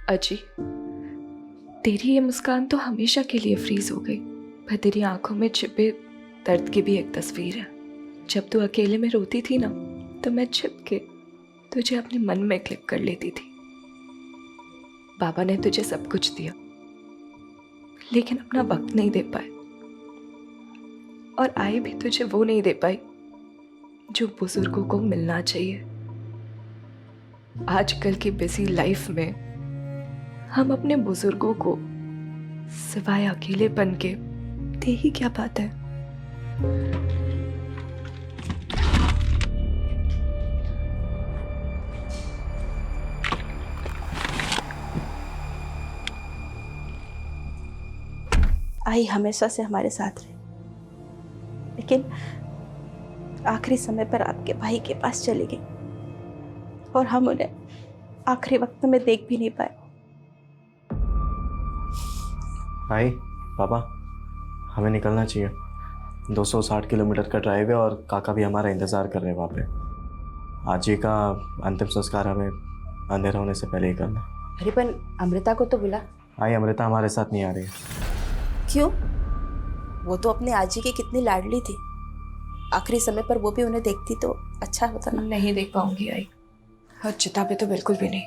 अजी, तेरी ये मुस्कान तो हमेशा के लिए फ्रीज हो गई, पर तेरी आंखों में छिपे दर्द की भी एक तस्वीर है। जब तू अकेले में रोती थी ना, तो मैं छिप के तुझे अपने मन में क्लिप कर लेती थी। बाबा ने तुझे सब कुछ दिया, लेकिन अपना वक्त नहीं दे पाए, और आए भी तुझे वो नहीं दे पाई जो बुजुर्गों को मिलना चाहिए। आजकल की बिजी लाइफ में हम अपने बुजुर्गों को सिवाय अकेलेपन के दे ही क्या पाते हैं। आई हमेशा से हमारे साथ रहे, लेकिन आखिरी समय पर आपके भाई के पास चली गई और हम उन्हें आखिरी वक्त में देख भी नहीं पाए। भाई पापा, हमें निकलना चाहिए। 260 किलोमीटर का ड्राइव है और काका भी हमारा इंतज़ार कर रहे हैं वहाँ पे। आज ही का अंतिम संस्कार हमें अंधेरा होने से पहले ही करना है। अरे पर अमृता को तो बुला। भाई अमृता हमारे साथ नहीं आ रही है। क्यों? वो तो अपने आजी की कितनी लाडली थी, आखिरी समय पर वो भी उन्हें देखती तो अच्छा होता ना। नहीं देख पाऊंगी आई, और चिता पे तो बिल्कुल भी नहीं।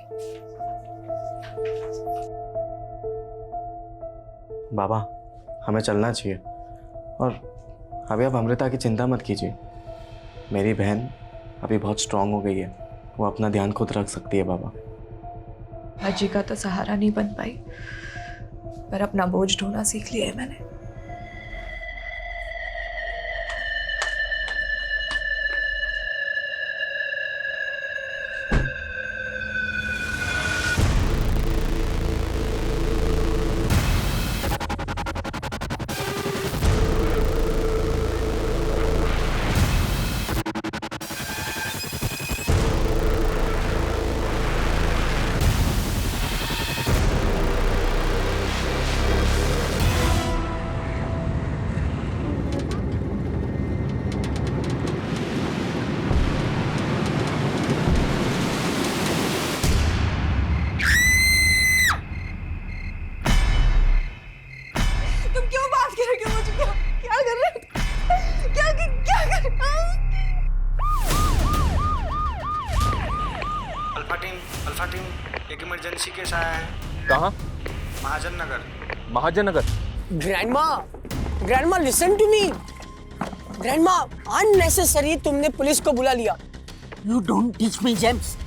बाबा, हमें चलना चाहिए, और अभी आप अमृता की चिंता मत कीजिए। मेरी बहन अभी बहुत स्ट्रांग हो गई है, वो अपना ध्यान खुद रख सकती है। बाबा, अजी का तो सहारा नहीं बन पाई, पर अपना बोझ ढोना सीख लिया है मैंने। अल्फा टीम, एक इमरजेंसी केस आया है। कहाँ? Mahajan Nagar. Mahajan Nagar. Grandma listen to me. Grandma, unnecessary तुमने पुलिस को बुला लिया। You don't teach me, James.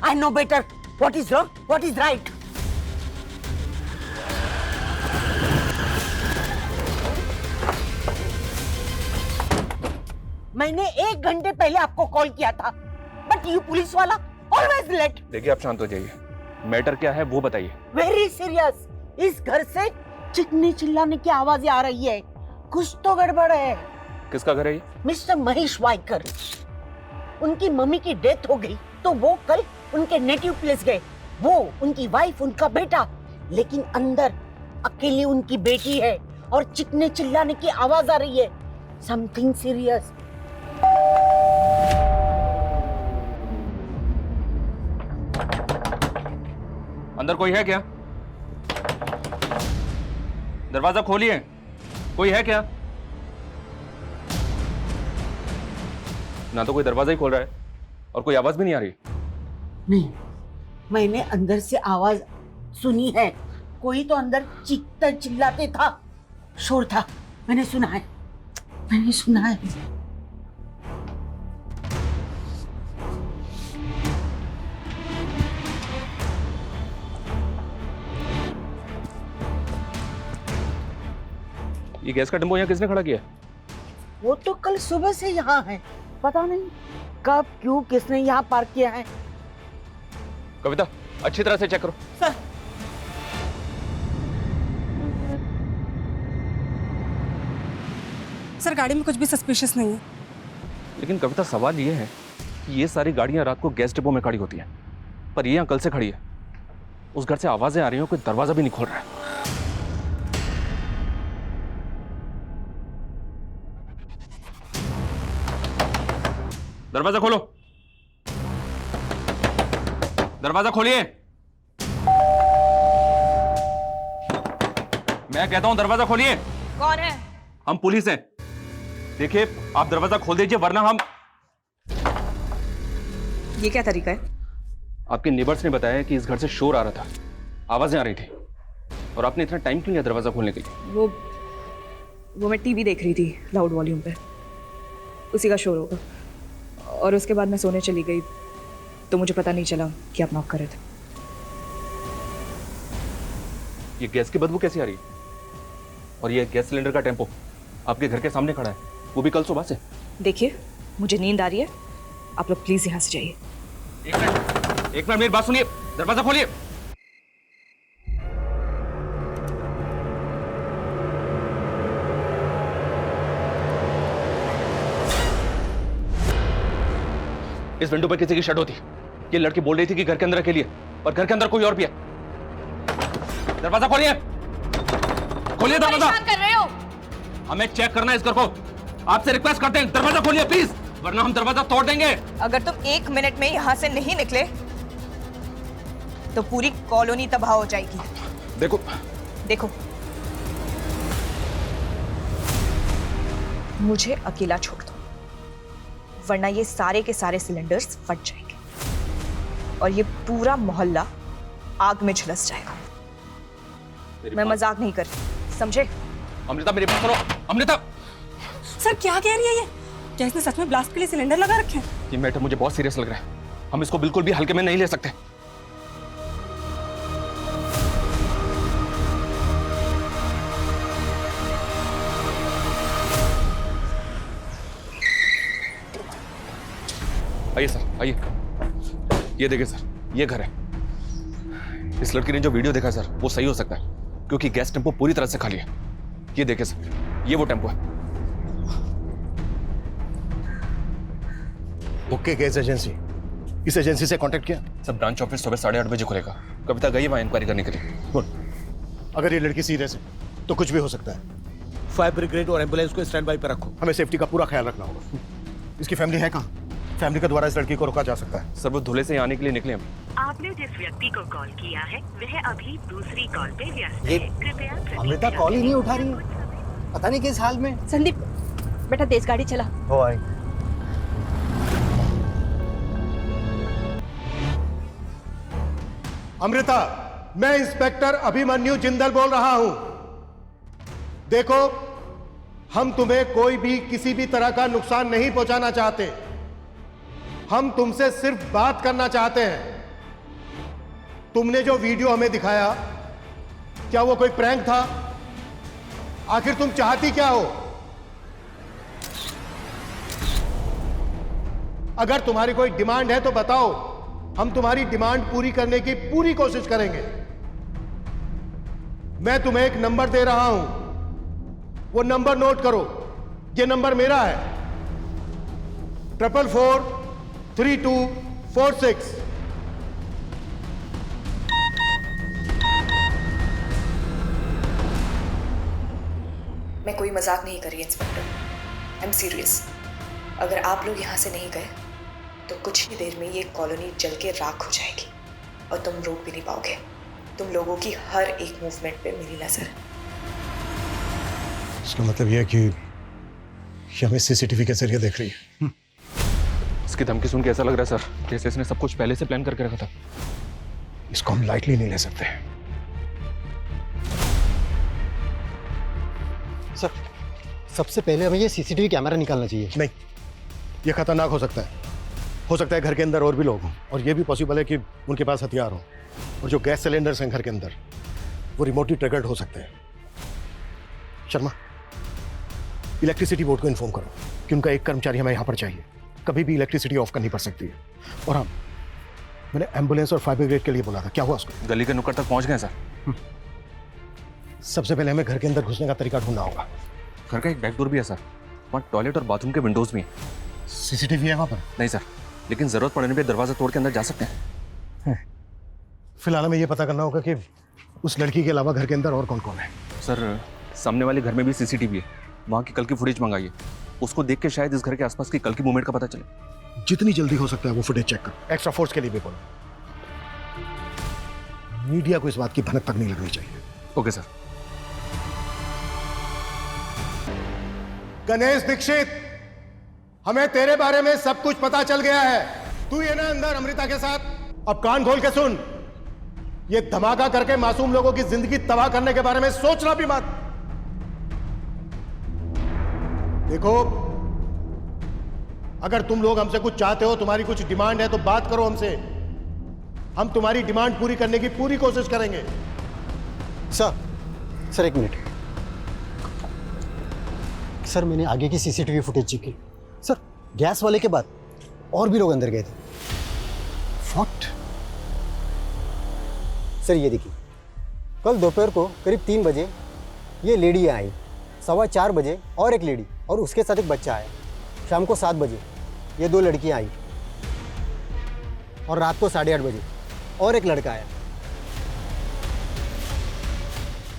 I know better. What is wrong? What is right? मैंने 1 घंटे पहले आपको कॉल किया था, बट यू पुलिस वाला ऑलवेज लेट। देखिए, आप शांत हो जाइए। मैटर क्या है वो बताइए। Very serious. इस घर से चिकनी चिल्लाने की आवाजें आ रही है, कुछ तो गड़बड़ है। किसका घर है ये? मिस्टर महेश वाइकर। उनकी मम्मी की डेथ हो गई, तो वो कल उनके नेटिव प्लेस गए। वो, उनकी वाइफ, उनका बेटा, लेकिन अंदर अकेली उनकी बेटी है और चिकने चिल्लाने की आवाज आ रही है। Something serious. अंदर कोई है क्या? दरवाजा खोलिए। कोई है क्या? ना तो कोई दरवाजा ही खोल रहा है और कोई आवाज भी नहीं आ रही। नहीं, मैंने अंदर से आवाज सुनी है। कोई तो अंदर चीखते चिल्लाते था, शोर था। मैंने सुना है। ये गैस का टेम्पो यहाँ किसने खड़ा किया? वो तो कल सुबह से यहाँ है, पता नहीं कब क्यों किसने यहाँ पार्क किया है। कविता, अच्छी तरह से चेक करो। सर, सर, गाड़ी में कुछ भी सस्पिशियस नहीं है। लेकिन कविता, सवाल ये है कि ये सारी गाड़ियां रात को गैस डिपो में खड़ी होती हैं, पर ये यहाँ कल से खड़ी है। उस घर से आवाजें आ रही हैं, कोई दरवाजा भी नहीं खोल रहा है। दरवाजा खोलो। दरवाजा खोलिए। मैं कहता हूं दरवाजा खोलिए। कौन है? हम पुलिस हैं। देखिए आप दरवाजा खोल दीजिए वरना हम। ये क्या तरीका है? आपके नेबर्स ने बताया कि इस घर से शोर आ रहा था, आवाजें आ रही थी, और आपने इतना टाइम क्यों लिया दरवाजा खोलने के लिए? वो मैं टीवी देख रही थी लाउड वॉल्यूम पे, उसी का शोर होगा। और उसके बाद मैं सोने चली गई तो मुझे पता नहीं चला कि आप नॉक कर रहे थे। ये गैस की बदबू कैसी आ रही है? और ये गैस सिलेंडर का टेम्पो आपके घर के सामने खड़ा है, वो भी कल सुबह से। देखिए मुझे नींद आ रही है, आप लोग प्लीज यहाँ से जाइए। एक मिनट मेरी बात सुनिए, दरवाजा खोलिए। इस विंडो पर किसी की शट होती। ये लड़की बोल रही थी कि घर के अंदर अकेली है, और घर के अंदर कोई और भी है। दरवाजा खोलिए, खोलिए दरवाजा। कर रहे हो? हमें चेक करना है इस घर को। आपसे रिक्वेस्ट करते हैं दरवाजा खोलिए प्लीज, वरना हम दरवाजा तोड़ देंगे। अगर तुम 1 मिनट में यहाँ से नहीं निकले तो पूरी कॉलोनी तबाह हो जाएगी। देखो देखो, मुझे अकेला छोड़ दो, वरना ये सारे के सारे सिलेंडर्स फट जाएंगे और ये पूरा मोहल्ला आग में झुलस जाएगा। मैं मजाक नहीं कर रही, समझे? अमृता मेरी बात सुनो। अमृता, सर क्या कह रही है ये? क्या इसने सच में ब्लास्ट के लिए सिलेंडर लगा रखे हैं? ये मैटर मुझे बहुत सीरियस लग रहा है। हम इसको बिल्कुल भी हल्के में नहीं ले सकते। आइए सर, आइए। ये देखिए सर, ये घर है। इस लड़की ने जो वीडियो देखा सर, वो सही हो सकता है, क्योंकि गैस टेम्पो पूरी तरह से खाली है। ये देखिए सर, ये वो टेम्पो है। ओके गैस एजेंसी, इस एजेंसी से कांटेक्ट किया? सर ब्रांच ऑफिस सुबह 8:30 बजे खुलेगा। कविता गई वहाँ इंक्वायरी करने के लिए। गुड। अगर ये लड़की सीरियस है तो कुछ भी हो सकता है। फायर ब्रिगेड और एम्बुलेंस को स्टैंड बाय पर रखो। हमें सेफ्टी का पूरा ख्याल रखना होगा। इसकी फैमिली है कहाँ? फैमिली के द्वारा इस लड़की को रोका जा सकता है। सर वो धुले से आने के लिए निकले हम। आपने जिस व्यक्ति को कॉल किया है वह अभी दूसरी कॉल पे व्यस्त है। कृपया अमृता कॉल ही नहीं उठा रही है, पता नहीं किस हाल में। संदीप बेटा तेज गाड़ी चला। हो आई। अमृता, मैं इंस्पेक्टर अभिमन्यु जिंदल बोल रहा हूं। देखो, हम तुम्हें कोई भी किसी भी तरह का नुकसान नहीं पहुंचाना चाहते। हम तुमसे सिर्फ बात करना चाहते हैं। तुमने जो वीडियो हमें दिखाया, क्या वो कोई प्रैंक था? आखिर तुम चाहती क्या हो? अगर तुम्हारी कोई डिमांड है तो बताओ, हम तुम्हारी डिमांड पूरी करने की पूरी कोशिश करेंगे। मैं तुम्हें एक नंबर दे रहा हूं, वो नंबर नोट करो। ये नंबर मेरा है, 444246। मैं कोई मजाक नहीं कर रही इंस्पेक्टर, आई एम सीरियस। अगर आप लोग यहाँ से नहीं गए तो कुछ ही देर में ये कॉलोनी जल के राख हो जाएगी और तुम रोक भी नहीं पाओगे। तुम लोगों की हर एक मूवमेंट पे मेरी नजर है। इसका मतलब यह है कि हमें सीसीटीवी के जरिए देख रही है। इसकी धमकी सुन के ऐसा लग रहा है सर जैसे इसने सब कुछ पहले से प्लान करके रखा था। इसको हम लाइटली नहीं ले सकते। सर, सबसे पहले हमें ये सीसीटीवी कैमरा निकालना चाहिए। नहीं, ये खतरनाक हो सकता है। हो सकता है घर के अंदर और भी लोग हों, और ये भी पॉसिबल है कि उनके पास हथियार हो। और जो गैस सिलेंडर्स हैं घर के अंदर, वो रिमोटली ट्रिगर्ड हो सकते हैं। शर्मा, इलेक्ट्रिसिटी बोर्ड को इन्फॉर्म करो कि उनका एक कर्मचारी हमें यहाँ पर चाहिए। कभी भी इलेक्ट्रिसिटी ऑफ करनी पड़ सकती है। और हाँ, मैंने एम्बुलेंस और फायर ब्रिगेड के लिए बोला था, क्या हुआ उसको? गली के नुक्कड़ तक पहुंच गए सर। सबसे पहले हमें घर के अंदर घुसने का तरीका ढूंढना होगा। घर का एक बैक डोर भी है सर, वहाँ टॉयलेट और बाथरूम के विंडोज भी हैं। सीसीटीवी है वहाँ पर? नहीं सर, लेकिन जरूरत पड़ने पे दरवाजा तोड़ के अंदर जा सकते हैं। फिलहाल हमें ये पता करना होगा कि उस लड़की के अलावा घर के अंदर और कौन कौन है। सर सामने वाले घर में भी सीसीटीवी है, वहाँ की कल की फुटेज मंगाइए। उसको देख के शायद इस घर के आसपास की कल की मूवमेंट का पता चले। जितनी जल्दी हो सकता है वो फुटेज चेक करो। एक्स्ट्रा फोर्स के लिए भी बोलो। मीडिया को इस बात की भनक तक नहीं लगनी चाहिए। Okay sir. गणेश दीक्षित, हमें तेरे बारे में सब कुछ पता चल गया है। तू ये ना अंदर अमृता के साथ। अब कान खोल के सुन, ये धमाका करके मासूम लोगों की जिंदगी तबाह करने के बारे में सोचना भी मत। देखो, अगर तुम लोग हमसे कुछ चाहते हो, तुम्हारी कुछ डिमांड है, तो बात करो हमसे। हम तुम्हारी डिमांड पूरी करने की पूरी कोशिश करेंगे। सर एक मिनट। सर मैंने आगे की सीसीटीवी फुटेज चेक की। सर गैस वाले के बाद और भी लोग अंदर गए थे। व्हाट? सर ये देखिए, कल दोपहर को करीब 3 बजे ये लेडी आई, 4:15 बजे और एक लेडी और उसके साथ एक बच्चा आया, शाम को 7 बजे ये 2 लड़कियां आई और रात को 8:30 बजे और एक लड़का आया।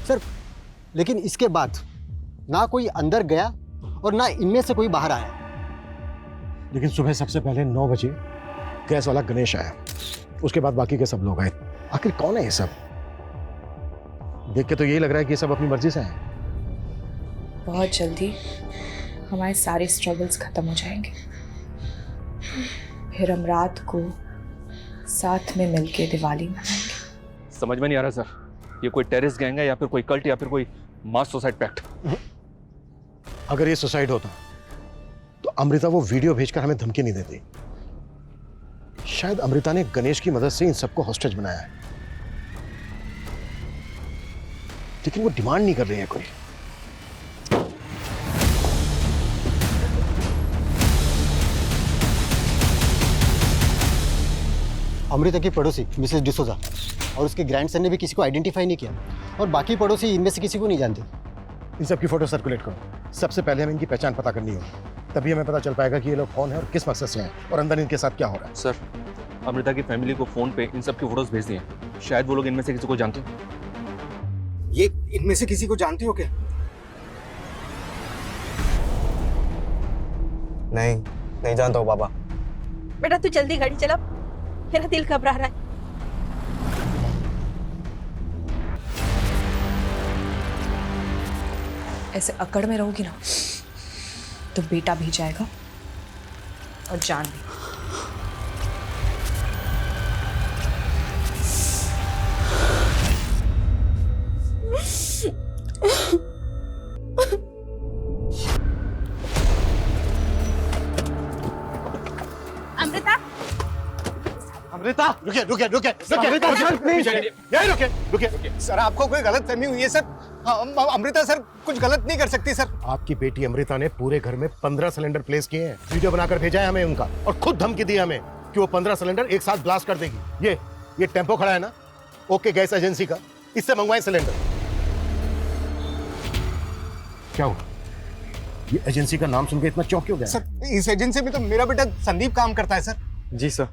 सर लेकिन इसके बाद ना कोई अंदर गया और ना इनमें से कोई बाहर आया। लेकिन सुबह सबसे पहले 9 बजे गैस वाला गणेश आया, उसके बाद बाकी के सब लोग आए। आखिर कौन है ये सब? देख के तो यही लग रहा है कि ये सब अपनी मर्जी से हैं। बहुत जल्दी हमारे सारे स्ट्रगल्स खत्म हो जाएंगे, फिर हम रात को साथ में मिलके दिवाली मनाएंगे। समझ में नहीं आ रहा सर, ये कोई टेररिस्ट गैंग है या फिर कोई कल्ट या फिर कोई मास सुसाइड पैक्ट? अगर ये सुसाइड होता तो अमृता वो वीडियो भेजकर हमें धमकी नहीं देती। शायद अमृता ने गणेश की मदद से इन सबको हॉस्टेज बनाया है, लेकिन वो डिमांड नहीं कर रही है कोई। अमृता की पड़ोसी मिसेस डिसोजा और उसके ग्रैंडसन ने भी किसी को आइडेंटिफाई नहीं किया और बाकी पड़ोसी इनमें से किसी को नहीं जानते। इन सब की फोटो सर्कुलेट करो। सबसे पहले हमें इनकी पहचान पता करनी होगी, तभी हमें पता चल पाएगा कि ये लोग कौन है और किस मकसद से हैं और अंदर इनके साथ क्या हो रहा है। सर, अमृता की फैमिली को फोन पे इन सब की फोटोज भेज दिए, शायद वो लोग इनमें से किसी को जानते हो। ये इनमें से किसी को जानते हो क्या? नहीं जानता हूँ बाबा। बेटा तू जल्दी गाड़ी चला, मेरा दिल घबरा रहा है। ऐसे अकड़ में रहोगी ना तो बेटा भी जाएगा और जान भी। अमृता, रुकिए। सर आपको कोई गलत फहमी हुई है सर। अमृता सर कुछ गलत नहीं कर सकती सर। आपकी बेटी अमृता ने पूरे घर में 15 सिलेंडर प्लेस किए हैं, वीडियो बनाकर भेजा है हमें उनका, और खुद धमकी दी हमें कि वो 15 सिलेंडर एक साथ ब्लास्ट कर देगी। ये टेम्पो खड़ा है ना, ओके गैस एजेंसी का, इससे मंगवाए सिलेंडर। क्या हुआ? ये एजेंसी का नाम सुन के इतना चौंक क्यों गया? सर इस एजेंसी में तो मेरा बेटा संदीप काम करता है सर। जी सर।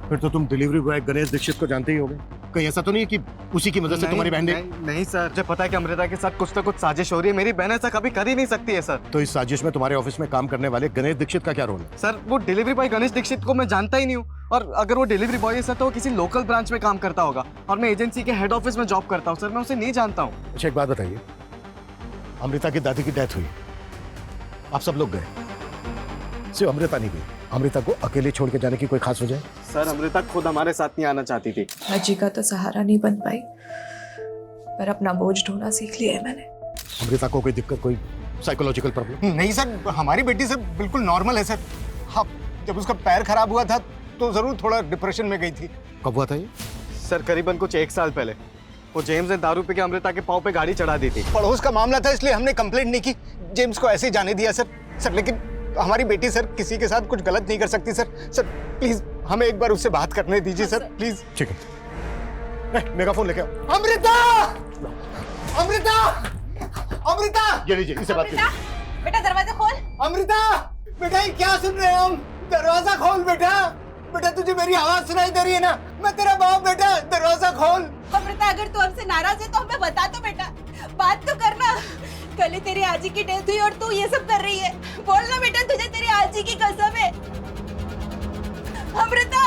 फिर तो तुम डिलीवरी बॉय गणेश दीक्षित को जानते ही होगे। कहीं ऐसा तो नहीं है कि उसी की मदद से तुम्हारी बहन ने? नहीं सर, मुझे पता है कि अमृता के साथ कुछ ना कुछ साजिश हो रही है। मेरी बहन ऐसा कभी कर ही नहीं सकती है सर। तो इस साजिश में तुम्हारे ऑफिस में काम करने वाले गणेश दीक्षित का क्या रोल है? सर वो डिलीवरी बॉय गणेश दीक्षित को मैं जानता ही नहीं हूँ, और अगर वो डिलीवरी बॉय है सर तो वो किसी लोकल ब्रांच में काम करता होगा, और मैं एजेंसी के हेड ऑफिस में जॉब करता हूँ सर, मैं उसे नहीं जानता हूँ। अच्छा एक बात बताइए, अमृता की दादी की डेथ हुई, आप सब लोग गए, सिर्फ अमृता नहीं गई। अमृता को अकेले छोड़ के जाने की कोई खास वजह? सर अमृता खुद हमारे साथ नहीं आना चाहती थी। अजी का तो सहारा नहीं बन पाई, पर अपना बोझ ढोना सीख लिया है मैंने। अमृता को कोई दिक्कत, कोई साइकोलॉजिकल प्रॉब्लम? नहीं सर, हमारी बेटी सर बिल्कुल नॉर्मल है सर। हाँ, जब उसका पैर खराब हुआ था तो जरूर थोड़ा डिप्रेशन में गई थी। कब हुआ था ये? सर करीबन कुछ 1 साल पहले। वो जेम्स ने दारू पी के अमृता के पाँव पे गाड़ी चढ़ा दी थी। पड़ोस का मामला था इसलिए हमने कंप्लेंट नहीं की, जेम्स को ऐसे ही जाने दिया सर। लेकिन हमारी बेटी सर किसी के साथ कुछ गलत नहीं कर सकती सर। प्लीज हमें एक बार उससे बात करने दीजिए सर, प्लीज। ठीक है, मेगाफोन लेके आओ। अमृता, अमृता, अमृता, ये लीजिए, इससे बात कीजिए। बेटा दरवाजा खोल। अमृता, बेटा ये क्या सुन रहे हैं हम? दरवाजा खोल बेटा। बेटा तुझे मेरी आवाज सुनाई दे रही है ना? मैं तेरा बाप बेटा, दरवाजा खोल। अमृता अगर तू हमसे नाराज है तो हमें बता दो बेटा, बात तो करना। कल ही तेरी आजी की डेथ हुई और तू ये सब कर रही है। बोलना बेटा, तुझे तेरी आजी की कसम है। अमृता,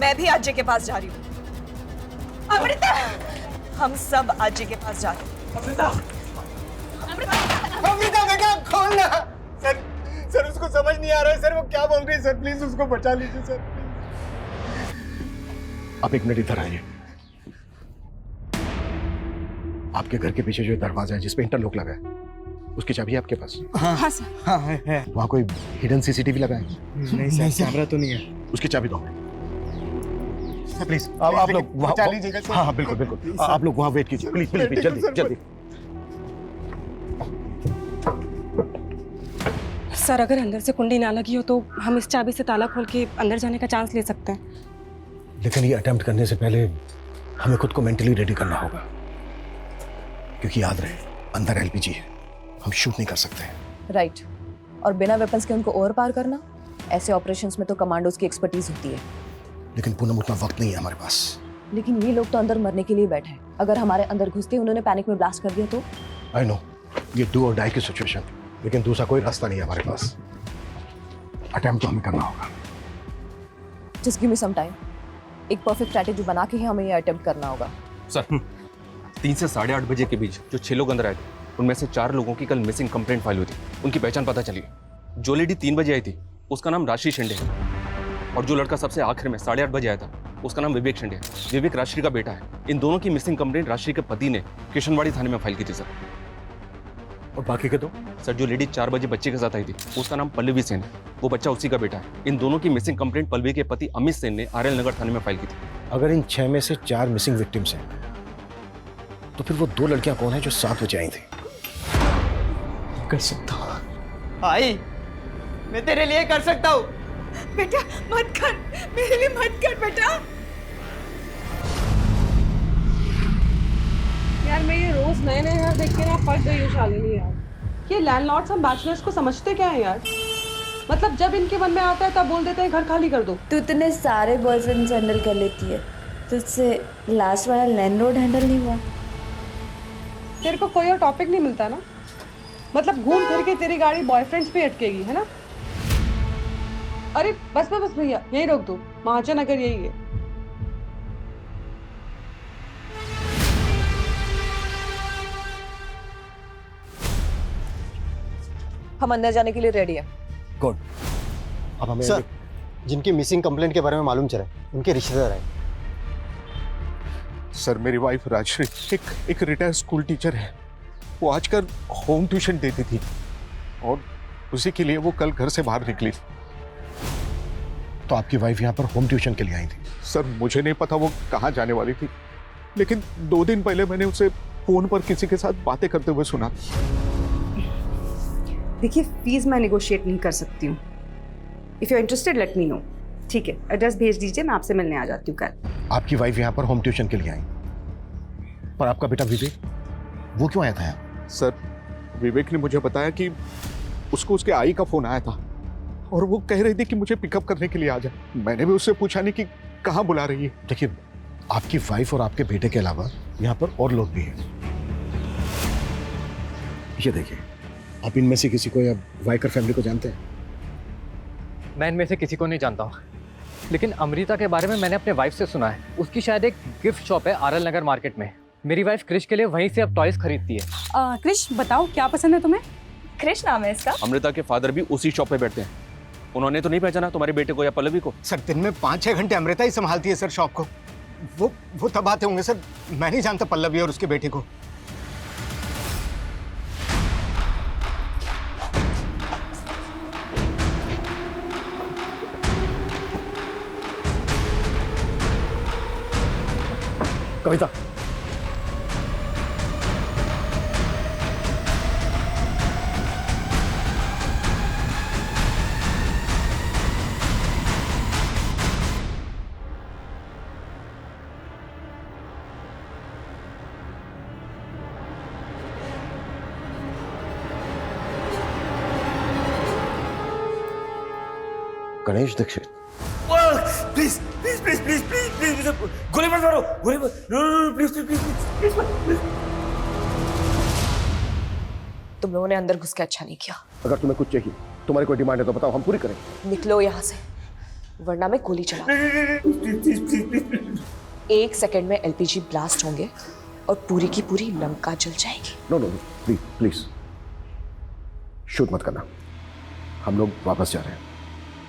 मैं भी आजी के पास जा रही हूँ। अमृता, हम सब आजी के पास जा रहे हैं। अमृता, अमृता बेटा खोलना। सर उसको समझ नहीं आ रहा है सर, वो क्या बोल रही है सर, प्लीज उसको बचा लीजिए सर। आप एक मिनट इधर आइए। आपके घर के पीछे जो दरवाजा है जिसपे इंटरलॉक लगा है, उसकी चाबी है आपके पास? हाँ सर। हाँ है। वहाँ कोई हिडन सीसीटीवी लगा है? नहीं सर, कैमरा तो नहीं है। उसकी चाबी दो प्लीज। आप लोग वहाँ बचा लीजिएगा सर। हाँ बिल्कुल बिल्कुल, आप लोग वहाँ वेट कीजिए प्लीज प्लीज जल्दी जल्दी। सर अगर अंदर से कुंडी ना लगी हो तो हम इस चाबी से ताला खोल के अंदर जाने का चांस ले सकते हैं। लेकिन ये अटेम्प्ट करने से पहले हमें खुद को मेंटली रेडी करना होगा, क्योंकि याद रहे अंदर एलपीजी है, हम शूट नहीं कर सकते। राइट। और बिना वेपन्स के उनको ओवर पार करना, ऐसे ऑपरेशंस में तो कमांडोज की एक्सपर्टीज होती है। लेकिन पूनम उतना वक्त नहीं है हमारे पास। लेकिन ये लोग तो अंदर मरने के लिए बैठे हैं। अगर हमारे अंदर घुसते उन्होंने पैनिक में ब्लास्ट कर दिया तो? आई नो, ये डू और डाई की सिचुएशन, लेकिन दूसरा कोई रास्ता नहीं है हमारे पास। अटेम्प्ट तो हमें करना होगा। Just give me some time. एक परफेक्ट स्ट्रैटेजी बना के ही हमें ये अटेम्प्ट करना होगा। सर 3 से 8:30 बजे के बीच जो 6 लोग अंदर आए थे, उनमें से 4 लोगों की कल मिसिंग कंप्लेंट फाइल हुई थी। उनकी पहचान पता चली। जो लेडी 3 बजे आई थी उसका नाम राशि शिंदे है, और जो लड़का सबसे आखिर में 8:30 बजे आया था उसका नाम विवेक शिंदे है। विवेक राशि का बेटा है। इन दोनों की मिसिंग कंप्लेंट राशि के पति ने किशनवाड़ी थाने में फाइल की थी सर। और बाकी के दो? सर जो लेडी 4 बजे बच्चे के साथ आई थी उसका नाम पल्लवी सेन है, वो बच्चा उसी का बेटा है। इन दोनों की मिसिंग कंप्लेंट पल्लवी के पति अमित सेन ने आरएल नगर थाने में फाइल की थी। अगर इन 6 में से 4 मिसिंग विक्टिम्स हैं, तो फिर वो 2 लड़कियां कौन है जो 7 बजे आई थी? कर सकता हूँ भाई, मैं तेरे लिए कर सकता हूँ। बेटा मत कर, मेरे लिए मत कर बेटा। यार मैं ये रोज नए नए घर देख के ना पक गई हूँ शालिनी यार। ये लैंडलॉर्ड्स हम बैचलर्स को समझते क्या है यार? मतलब जब इनके मन में आता है तब बोल देते हैं घर खाली कर दो। तू इतने सारे बॉयफ्रेंड्स हैंडल कर लेती है, तुझसे लास्ट वाला लैंडलॉर्ड हैंडल नहीं हुआ? तेरे को कोई और टॉपिक नहीं मिलता ना? मतलब घूम फिर के तेरी गाड़ी बॉयफ्रेंड्स पे अटकेगी, है ना? अरे बस भैया यही रोक दो, महाजन अगर यही है। हम अंदर जाने के लिए रेडी हैं। गुड। अब हमें सर, जिनकी मिसिंग कंप्लेंट के बारे में मालूम चला उनके रिश्तेदार आए। सर मेरी वाइफ राजश्री एक रिटायर्ड स्कूल टीचर है। वो आजकल होम ट्यूशन देती थी और उसी के लिए वो कल घर से बाहर निकली थी। तो आपकी वाइफ यहाँ पर होम ट्यूशन के लिए आई थी? सर मुझे नहीं पता वो कहाँ जाने वाली थी, लेकिन 2 दिन पहले मैंने उसे फोन पर किसी के साथ बातें करते हुए सुना। देखिए फीस मैं नेगोशिएट नहीं कर सकती हूँ। If you are interested let me know. ठीक है, एड्रेस भेज दीजिए, मैं आपसे मिलने आ जाती हूँ कल। आपकी वाइफ यहाँ पर होम ट्यूशन के लिए आई, पर आपका बेटा विवेक वो क्यों आया था यहाँ? सर विवेक ने मुझे बताया कि उसको उसके आई का फोन आया था और वो कह रही थी कि मुझे पिकअप करने के लिए आ जाए। मैंने भी उससे पूछा नहीं कि कहाँ बुला रही है। देखिए आपकी वाइफ और आपके बेटे के अलावा यहाँ पर और लोग भी हैं। ये देखिए, आप इनमें से किसी को या वाइकर फैमिली को जानते हैं? मैं इनमें से किसी को नहीं जानता हूँ, लेकिन अमृता के बारे में मैंने अपने वाइफ से सुना है। उसकी शायद एक गिफ्ट शॉप है आरएल नगर मार्केट में। मेरी वाइफ क्रिश के लिए वहीं से अब टॉयज खरीदती है। क्रिश बताओ क्या पसंद है तुम्हें? क्रिश नाम है इसका। अमृता के फादर भी उसी शॉप पे बैठते हैं। उन्होंने तो नहीं पहचाना तुम्हारे बेटे को या पल्लवी को? सर दिन में 5-6 घंटे अमृता ही संभालती है सर शॉप को। वो तब आते होंगे सर, मैं नहीं जानता पल्लवी और उसके बेटे को। Kavita, Ganesh Dixit. Please please please please please please गोली मत मारो, गोली मत, प्लीज प्लीज प्लीज प्लीज। तुम लोगों ने अंदर घुस के अच्छा नहीं किया। अगर तुम्हें कुछ चाहिए, तुम्हारी कोई डिमांड है तो बताओ, हम पूरी करेंगे। निकलो यहाँ से, वरना मैं गोली चला। 1 सेकंड में एलपीजी ब्लास्ट होंगे और पूरी की पूरी लंका जल जाएगी। No no please please shoot मत करना, हम लोग वापस जा रहे हैं।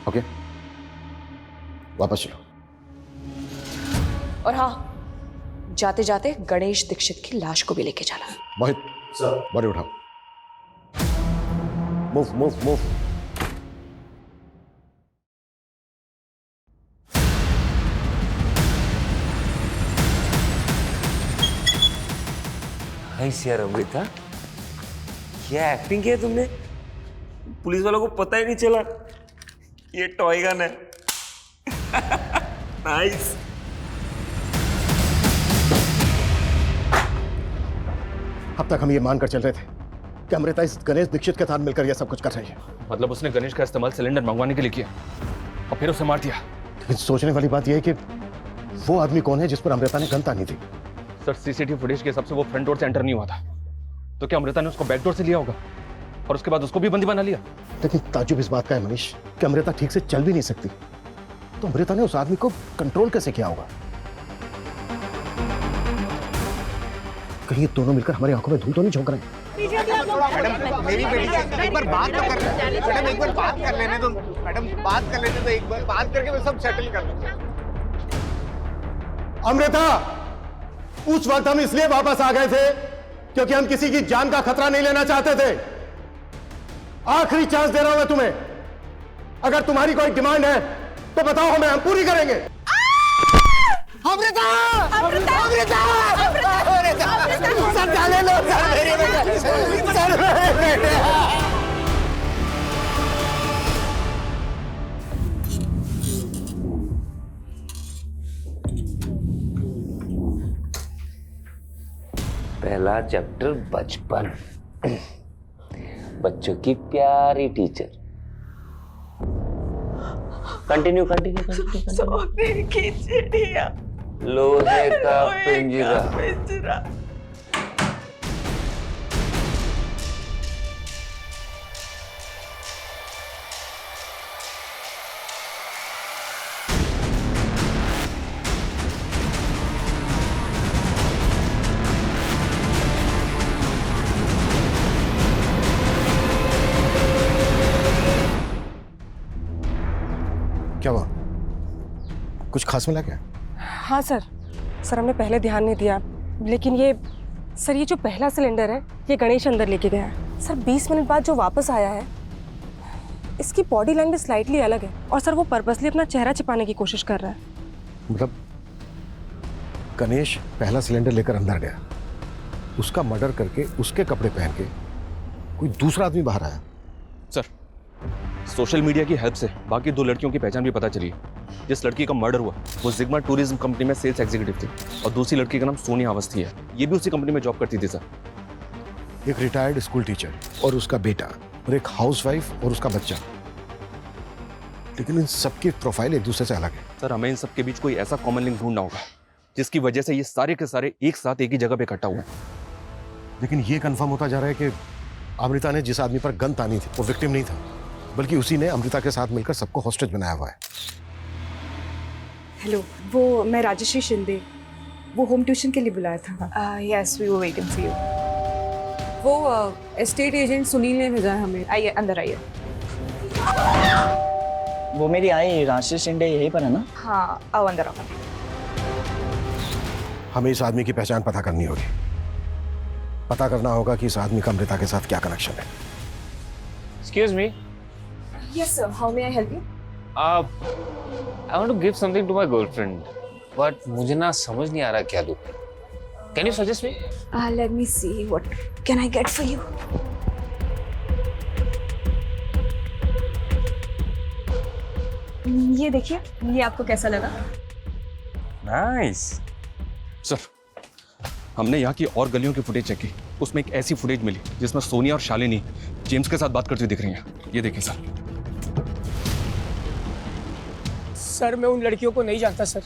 ओके, वापस चलो। और हाँ, जाते जाते गणेश दीक्षित की लाश को भी लेके जाना। मोहित सर, बॉडी उठाओ। Move move move. यार अमृता, क्या एक्टिंग की है तुमने? पुलिस वालों को पता ही नहीं चला ये टॉय गन है। नाइस। अब तक हम ये मानकर चल रहे थे कि अमृता इस गणेश दीक्षित के साथ मिलकर यह सब कुछ कर रही है। मतलब उसने गणेश का इस्तेमाल सिलेंडर मंगवाने के लिए किया और फिर उसे मार दिया। लेकिन सोचने वाली बात यह है कि वो आदमी कौन है जिस पर अमृता ने गन तानी थी? सर, सीसीटीवी फुटेज के हिसाब से वो फ्रंट डोर से एंटर नहीं हुआ था, तो क्या अमृता ने उसको बैक डोर से लिया होगा और उसके बाद उसको भी बंदी बना लिया? लेकिन ताज्जुब इस बात का है मनीष कि अमृता ठीक से चल भी नहीं सकती, तो अमृता ने उस आदमी को कंट्रोल कैसे किया होगा? कहीं ये दोनों मिलकर हमारी आंखों में धूल तो नहीं झोंक रहे हैं? मैडम, मेरी बेटी से एक बार बात तो कर लेने। मैडम, एक बार बात कर लेने दो। मैडम, बात कर लेने दो, एक बार बात करके मैं सब सेटल कर लूंगा। अमृता, उस वक्त हम इसलिए वापस आ गए थे क्योंकि हम किसी की जान का खतरा नहीं लेना चाहते थे। आखिरी चांस दे रहा हूं मैं तुम्हें, अगर तुम्हारी कोई डिमांड है तो बताओ, हमें हम पूरी करेंगे। अमृता! अमृता! अमृता! सर डाले लो, सर मेरे बेटे, सर मेरे बेटे। पहला चैप्टर बचपन, बच्चों की प्यारी टीचर। Continue continue continue. सोने की चिड़िया, लोहे का पिंजरा। क्या हुआ? कुछ खास मिला क्या? हाँ सर, हमने पहले ध्यान नहीं दिया, लेकिन ये जो पहला सिलेंडर है ये गणेश अंदर लेके गया है। सर 20 मिनट बाद जो वापस आया है, इसकी बॉडी लैंग्वेज स्लाइटली अलग है और सर वो पर्पसली अपना चेहरा छिपाने की कोशिश कर रहा है। मतलब गणेश पहला सिलेंडर लेकर अंदर गया, उसका मर्डर करके उसके कपड़े पहन के कोई दूसरा आदमी बाहर आया। सर, सोशल मीडिया की हेल्प से बाकी 2 लड़कियों की पहचान भी पता चली। जिस लड़की का मर्डर हुआ वो जिग्मा टूरिज्म कंपनी में सेल्स एग्जीक्यूटिव थी और दूसरी लड़की का नाम सोनिया अवस्थी है, ये भी उसी कंपनी में जॉब करती थी। सर, एक रिटायर्ड स्कूल टीचर और उसका बेटा और एक हाउसवाइफ और उसका बच्चा, लेकिन इन सबकी प्रोफाइल एक दूसरे से अलग है। सर, हमें इन सब के बीच कोई ऐसा कॉमन लिंक ढूंढना होगा जिसकी वजह से ये सारे के सारे एक साथ एक ही जगह पे इकट्ठा हुए हैं। लेकिन ये कंफर्म होता जा रहा है कि अमृता ने जिस आदमी पर गन तानी थी वो विक्टिम नहीं था, बल्कि उसी ने अमृता के साथ मिलकर सबको हॉस्टेज बनाया हुआ है। हेलो, वो मैं राजश्री शिंदे, वो होम ट्यूशन के लिए बुलाया था। Yes, we were waiting for you. वो एस्टेट एजेंट सुनील ने भेजा है हमें। आइए, अंदर आइए। वो मेरी आई राजश्री शिंदे यहीं पर है ना? हाँ, आओ अंदर आओ। हमें इस आदमी की पहचान पता करनी होगी, पता करना होगा कि इस आदमी का अमृता के साथ क्या कनेक्शन है। Excuse me. Yes sir, how may I help you? I want to give something to my girlfriend, but मुझे ना समझ नहीं आ रहा क्या दूँ. Can you suggest me? Let me see what can I get for you. ये देखिए, ये आपको कैसा लगा? Nice. सर, हमने यहाँ की और गलियों की फुटेज चेक की, उसमें एक ऐसी फुटेज मिली जिसमें सोनिया और शालिनी जेम्स के साथ बात करती दिख रही हैं। ये देखिए सर। सर, मैं उन लड़कियों को नहीं जानता सर,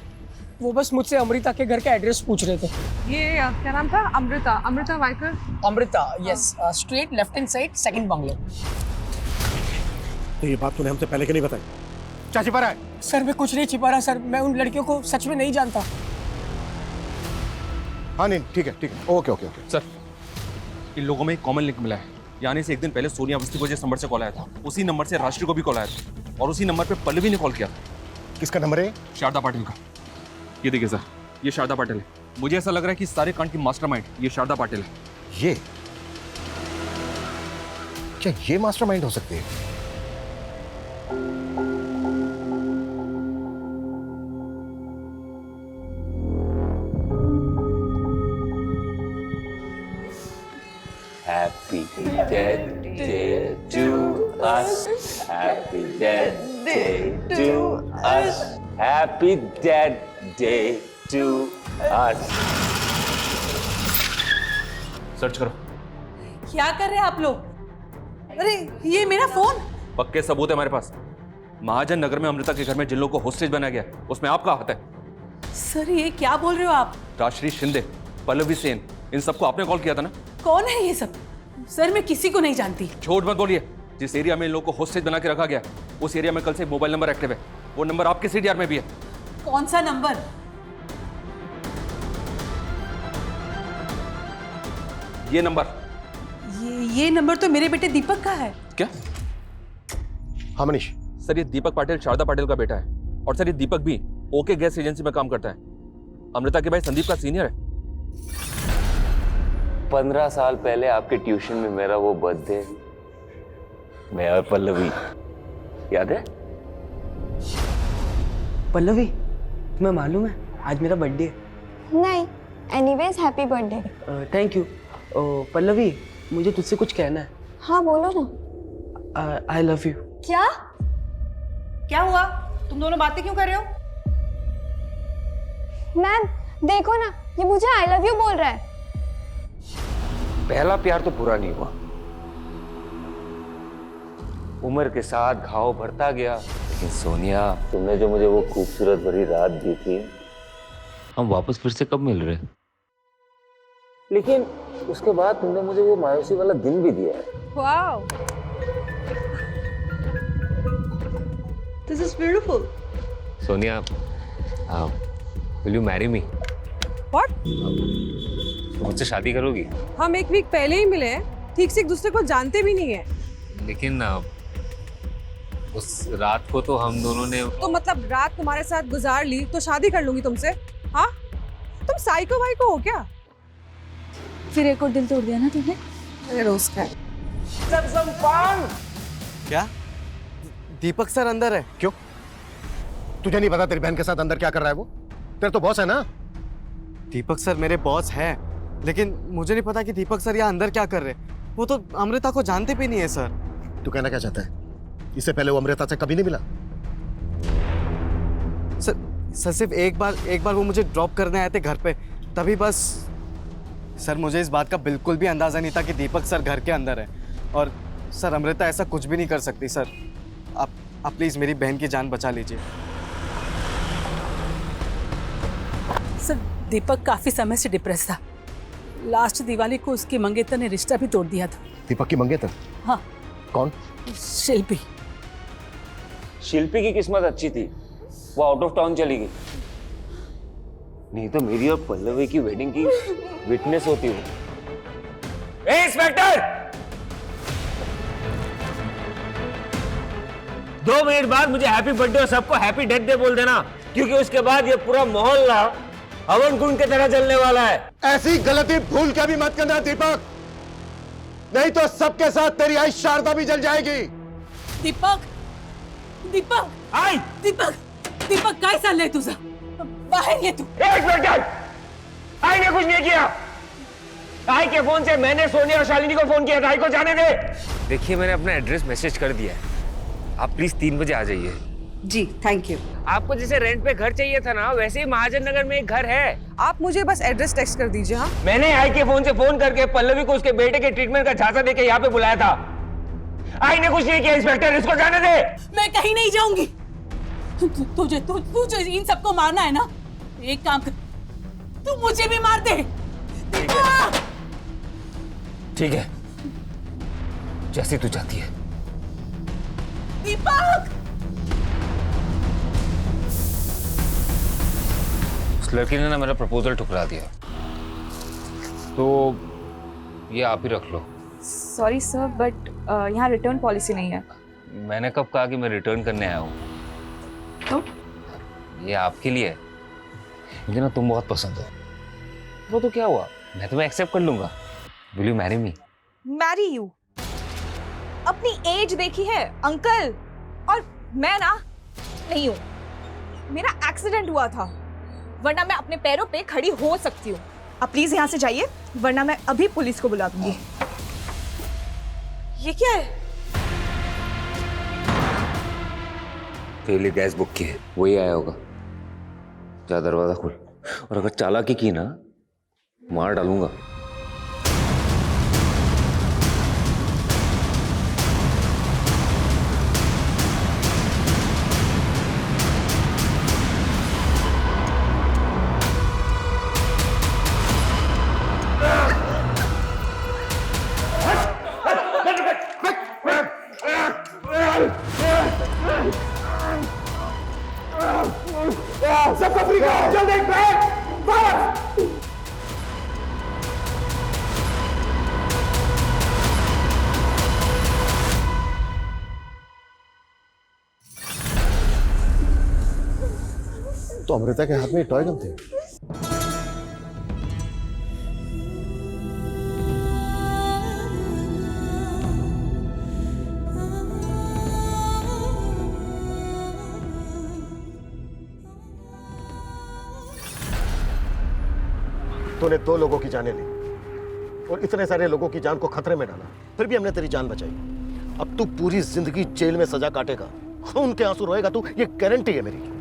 वो बस मुझसे अमृता के घर का एड्रेस पूछ रहे थे। ये क्या नाम था? Amrita Waikar. Amrita, yes, straight left hand side, second bungalow. तो ये बात तूने हमसे पहले क्यों नहीं बताई? क्या छिपा रहा है? सर, मैं कुछ नहीं छिपा रहा सर, मैं उन लड़कियों को सच में नहीं जानता। हाँ नहीं, ठीक है, ओके। सर, इन लोगों में एक कॉमन लिंक मिला है, यानी से एक दिन पहले सोनिया अवस्थी को जिस नंबर से कॉल आया था, उसी नंबर से राष्ट्रीय को भी कॉल आया था और उसी नंबर पे पल्लवी ने कॉल किया था। किसका नंबर है? शारदा पाटिल का। ये देखिए सर, ये शारदा पाटिल है। मुझे ऐसा लग रहा है कि इस सारे कांड की मास्टरमाइंड ये शारदा पाटिल है। ये क्या ये मास्टरमाइंड हो सकती है? Happy death day to us. Happy death day to us. Happy death day to us. Search करो। क्या कर रहे हैं आप लोग? अरे ये मेरा फोन। पक्के सबूत है हमारे पास। महाजन नगर में अमृता के घर में जिन लोगों को होस्टेज बनाया गया, उसमें आपका हाथ है। सर ये क्या बोल रहे हो आप? राजश्री शिंदे, पल्लवी सेन, इन सबको आपने कॉल किया था ना? कौन है ये सब? सर मैं किसी को नहीं जानती। झूठ मत बोलिए। जिस एरिया में इन लोगों को होस्टेज बना के रखा गया, उस एरिया में कल से मोबाइल नंबर एक्टिव है। वो नंबर आपके सीडीआर में भी है। कौन सा नंबर? ये नंबर। ये नंबर तो मेरे बेटे दीपक का है। क्या? हाँ मनीष। सर ये दीपक पाटिल शारदा पाटिल का बेटा है और सर ये दीपक भी ओके गैस एजेंसी में काम करता है। अमृता के भाई संदीप का सीनियर है। 15 साल पहले आपके ट्यूशन में मेरा वो बर्थडे, मैं और पल्लवी, याद है? पल्लवी, तुम्हें मालूम है आज मेरा बर्थडे है? नहीं, anyways happy birthday. Thank you. Pallavi, मुझे तुझसे कुछ कहना है। हाँ बोलो ना। I love you. क्या? क्या हुआ? तुम दोनों बातें क्यों कर रहे हो? मैम देखो ना, ये मुझे आई लव यू बोल रहा है। पहला प्यार तो पूरा नहीं हुआ। उम्र के साथ घाव भरता गया। लेकिन सोनिया, तुमने जो मुझे वो खूबसूरत भरी रात दी थी, हम वापस फिर से कब मिल रहे? लेकिन उसके बाद तुमने मुझे वो मायूसी वाला दिन भी दिया है। Wow, this is beautiful. Sonia, will you marry me? What? मुझसे शादी करोगी? हम एक वीक पहले ही मिले हैं, ठीक से एक दूसरे को जानते भी नहीं है। लेकिन उस रात को तो हम दोनों ने तो मतलब रात तुम्हारे साथ गुजार ली तो शादी कर लूंगी तुमसे? हाँ, तुम साइको वाइको हो क्या? फिर एक और दिल तोड़ दिया ना तुमने? अरे रोज का। क्या? दीपक सर अंदर है? क्यों? तुझे नहीं पता तेरी बहन के साथ अंदर क्या कर रहा है वो? तेरा तो बॉस है ना? दीपक सर मेरे बॉस हैं, लेकिन मुझे नहीं पता कि दीपक सर यहाँ अंदर क्या कर रहे हैं। वो तो अमृता को जानते भी नहीं है सर। तू कहना क्या चाहता है? इससे पहले वो अमृता से कभी नहीं मिला? सर सिर्फ एक बार वो मुझे ड्रॉप करने आए थे घर पे, तभी बस। सर मुझे इस बात का बिल्कुल भी अंदाजा नहीं था कि दीपक सर घर के अंदर है। और सर अमृता ऐसा कुछ भी नहीं कर सकती। सर आप प्लीज मेरी बहन की जान बचा लीजिए। सर दीपक काफी समय से डिप्रेस था। लास्ट दिवाली को उसके मंगेतर ने रिश्ता भी तोड़ दिया था। दीपक की मंगेतर? हाँ। कौन? शिल्पी। शिल्पी की किस्मत अच्छी थी, वो आउट ऑफ टाउन चली गई। नहीं तो मेरी और पल्लवी की वेडिंग की विटनेस होती हूँ। इंस्पेक्टर, 2 मिनट बाद मुझे हैप्पी बर्थडे और सबको हैप्पी डेथ डे बोल देना, क्योंकि उसके बाद ये पूरा मोहल्ला हवन कुंड की तरह चलने वाला है। ऐसी गलती भूल के भी मत करना दीपक, नहीं तो सबके साथ तेरी आई शारदा भी जल जाएगी। दीपक, दीपक, आई दीपक, दीपक काय चाललंय तुझं? बाहेर ये तू। एक मिनट, आई ने कुछ नहीं किया। आई के फोन से मैंने सोनिया और शालिनी को फोन किया था। आई को जाने दे। देखिए मैंने अपना एड्रेस मैसेज कर दिया है, आप प्लीज 3 बजे आ जाइए। जी थैंक यू। आपको जैसे रेंट पे घर चाहिए था ना, वैसे ही महाजन नगर में एक घर है। आप मुझे बस एड्रेस टेक्स्ट कर दीजिए। हाँ, मैंने आई के फोन से फोन करके पल्लवी को उसके बेटे के ट्रीटमेंट का झांसा देके यहाँ पे बुलाया था। आई ने कुछ नहीं किया। इंस्पेक्टर, इसको जाने दे। मैं कहीं नहीं जाऊंगी। तुझे इन सबको मारना है ना? एक काम कर, तू मुझे भी मार दे। ठीक है, जैसी तू चाहती है। दीपक, उस लड़की ने ना मेरा प्रपोजल ठुकरा दिया, तो ये आप ही रख लो। सॉरी सर, बट यहाँ रिटर्न पॉलिसी नहीं है। मैंने कब कहा कि मैं रिटर्न करने आया हूँ? तो ये आपके लिए है। मुझे ना तुम बहुत पसंद हो। तो क्या हुआ, मैं तुम्हें एक्सेप्ट कर लूंगा। Will you marry me? Marry you? अपनी एज देखी है अंकल, और मैं ना नहीं हूँ। मेरा एक्सीडेंट हुआ था, वरना मैं अपने पैरों पे खड़ी हो सकती हूँ। आप प्लीज यहाँ से जाइए, वरना मैं अभी पुलिस को बुला दूंगी। ये क्या है? तेरे लिए गैस बुक की है, वही आया होगा। जा दरवाजा खोल, और अगर चालाकी की ना मार डालूंगा। सबको फ्री करो, जल्दी बैठ, फास्ट। तो अमृता के हाथ में टॉय गन थे। तूने 2 लोगों की जानें ली और इतने सारे लोगों की जान को खतरे में डाला, फिर भी हमने तेरी जान बचाई। अब तू पूरी जिंदगी जेल में सजा काटेगा, खून के आंसू रोएगा तू, ये गारंटी है मेरी।